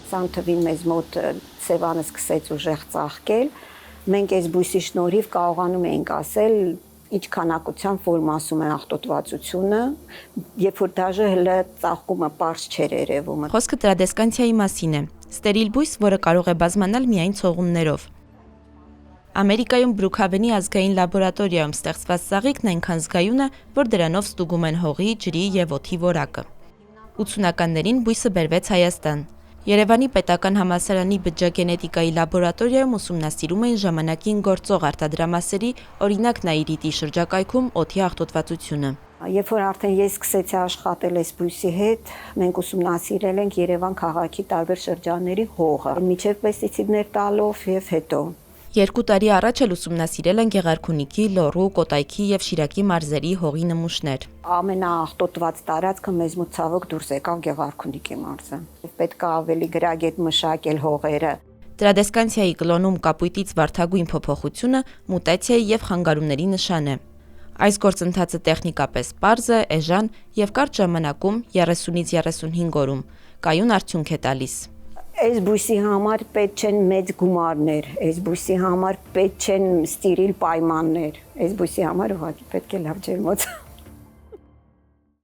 Ցանթվին մեզ մոտ Սևանը սկսեց ուժեղ ծաղկել։ Մենք այս բույսի շնորհիվ կարողանում էինք ասել ինչ քանակությամբ որ մասում է աղտոտվածությունը, երբ որ դաժե հələ ծաղկումը པարզ չէր երևում։ Խոսքը տրադեսկանցիայի մասին է։ Ստերիլ բույս, որը կարող է բազմանալ միայն ցողուններով։ Ամերիկայում Բրուքհավենի ազգային լաբորատորիայում ստեղծված ծաղիկն այնքան զգայուն է, որ դրանով ստուգում են հողի, ջրի եւ օդի որակը։ 80-ականներին բույսը բերվեց Հայաստան։ Երևանի պետական համալսարանի բջջագենետիկայի լաբորատորիայում ուսումնասիրում էին ժամանակին գործող արտադրամասերի, օրինակ նաիրիտի շրջակայքում օդի աղտոտվածությունը։ Երբ որ արդեն ես սկսեցի աշխատել այս բույսի հետ, մենք ուսումնասիրել ենք Երևան քաղաքի տարբեր շրջանների հողը, միջև պեստիցիդներ տալով եւ հետո 2 տարի առաջ էլ ուսումնասիրել են Գեղարքունիքի, Լոռու, Կոտայքի եւ Շիրակի մարզերի հողի նմուշներ։ Ամենաաղտոտված տարածքը մեզ մոտ ցավոք դուրս եկավ Գեղարքունիքի մարզը։ Պետք է ավելի գրագետ մշակել հողերը։ Տրադեսկանցիայի կլոնում կապույտից վարդագույն փոփոխությունը մուտացիայի եւ խանգարումների նշան է։ Այս գործընթացը տեխնիկապես պարզ է, էժան եւ կարճ ժամանակում 30-ից 35 օրում կայուն արդյունք է տալիս։ Այս բույսի համար պետք չեն մեծ գումարներ, այս բույսի համար պետք չեն ստիրիլ պայմաններ, այս բույսի համար ուղղակի պետք է լավ ջերմոց։